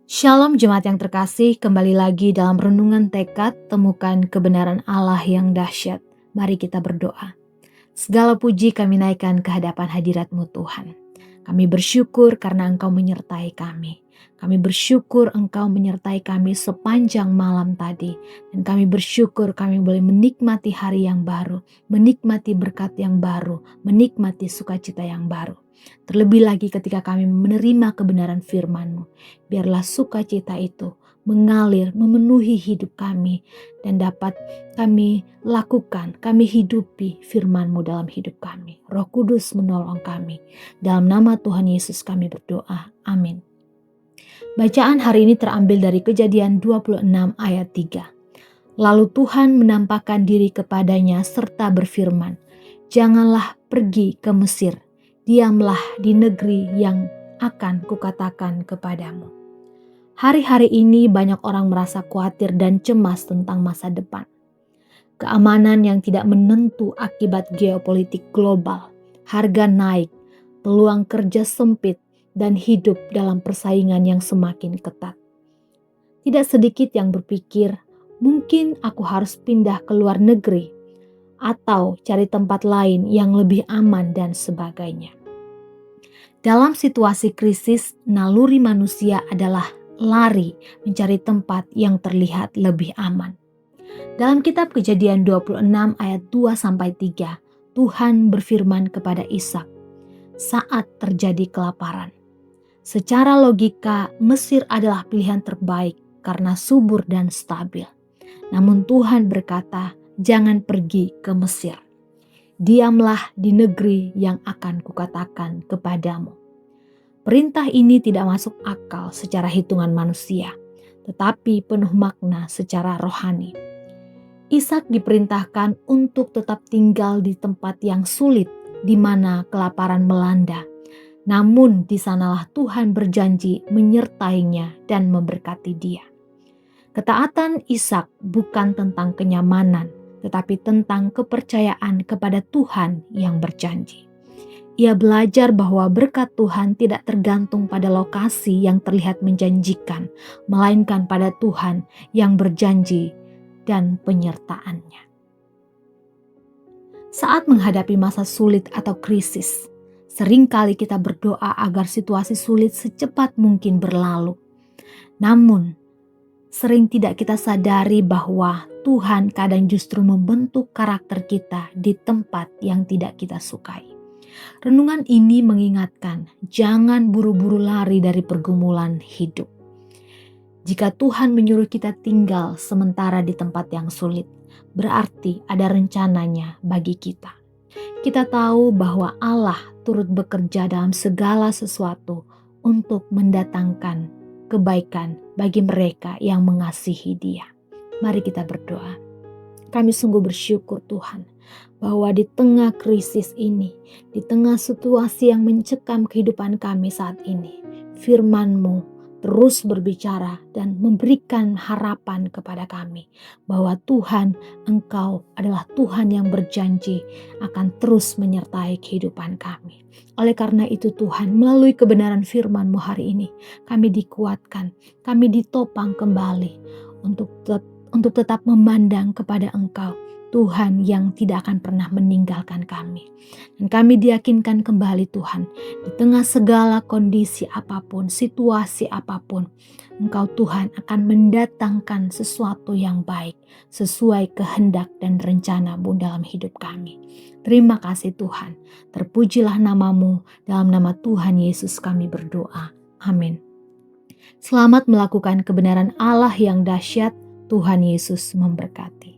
Shalom jemaat yang terkasih, kembali lagi dalam renungan tekad, temukan kebenaran Allah yang dahsyat. Mari kita berdoa. Segala puji kami naikkan ke hadapan hadirat-Mu Tuhan. Kami bersyukur karena Engkau menyertai kami. Kami bersyukur Engkau menyertai kami sepanjang malam tadi. Dan kami bersyukur kami boleh menikmati hari yang baru, menikmati berkat yang baru, menikmati sukacita yang baru. Terlebih lagi ketika kami menerima kebenaran firman-Mu. Biarlah sukacita itu mengalir, memenuhi hidup kami, dan dapat kami lakukan, kami hidupi firman-Mu dalam hidup kami. Roh Kudus menolong kami. Dalam nama Tuhan Yesus kami berdoa. Amin. Bacaan hari ini terambil dari Kejadian 26 ayat 3. Lalu Tuhan menampakkan diri kepadanya serta berfirman, "Janganlah pergi ke Mesir, diamlah di negeri yang akan kukatakan kepadamu." Hari-hari ini banyak orang merasa khawatir dan cemas tentang masa depan. Keamanan yang tidak menentu akibat geopolitik global, harga naik, peluang kerja sempit, dan hidup dalam persaingan yang semakin ketat. Tidak sedikit yang berpikir, mungkin aku harus pindah ke luar negeri atau cari tempat lain yang lebih aman dan sebagainya. Dalam situasi krisis, naluri manusia adalah lari mencari tempat yang terlihat lebih aman. Dalam kitab Kejadian 26 ayat 2-3, Tuhan berfirman kepada Ishak saat terjadi kelaparan. Secara logika, Mesir adalah pilihan terbaik karena subur dan stabil. Namun Tuhan berkata, "Jangan pergi ke Mesir. Diamlah di negeri yang akan kukatakan kepadamu." Perintah ini tidak masuk akal secara hitungan manusia, tetapi penuh makna secara rohani. Ishak diperintahkan untuk tetap tinggal di tempat yang sulit di mana kelaparan melanda. Namun di sanalah Tuhan berjanji menyertainya dan memberkati dia. Ketaatan Ishak bukan tentang kenyamanan, tetapi tentang kepercayaan kepada Tuhan yang berjanji. Ia belajar bahwa berkat Tuhan tidak tergantung pada lokasi yang terlihat menjanjikan, melainkan pada Tuhan yang berjanji dan penyertaannya. Saat menghadapi masa sulit atau krisis, seringkali kita berdoa agar situasi sulit secepat mungkin berlalu. Namun, sering tidak kita sadari bahwa Tuhan kadang justru membentuk karakter kita di tempat yang tidak kita sukai. Renungan ini mengingatkan, jangan buru-buru lari dari pergumulan hidup. Jika Tuhan menyuruh kita tinggal sementara di tempat yang sulit, berarti ada rencananya bagi kita. Kita tahu bahwa Allah turut bekerja dalam segala sesuatu untuk mendatangkan kebaikan bagi mereka yang mengasihi Dia. Mari kita berdoa. Kami sungguh bersyukur Tuhan bahwa di tengah krisis ini, di tengah situasi yang mencekam kehidupan kami saat ini, firman-Mu terus berbicara dan memberikan harapan kepada kami bahwa Tuhan, Engkau adalah Tuhan yang berjanji akan terus menyertai kehidupan kami. Oleh karena itu Tuhan, melalui kebenaran firman-Mu hari ini, kami dikuatkan, kami ditopang kembali untuk tetap memandang kepada Engkau, Tuhan yang tidak akan pernah meninggalkan kami. Dan kami diyakinkan kembali Tuhan, di tengah segala kondisi apapun, situasi apapun, Engkau Tuhan akan mendatangkan sesuatu yang baik, sesuai kehendak dan rencana-Mu dalam hidup kami. Terima kasih Tuhan, terpujilah nama-Mu, dalam nama Tuhan Yesus kami berdoa. Amin. Selamat melakukan kebenaran Allah yang dahsyat. Tuhan Yesus memberkati.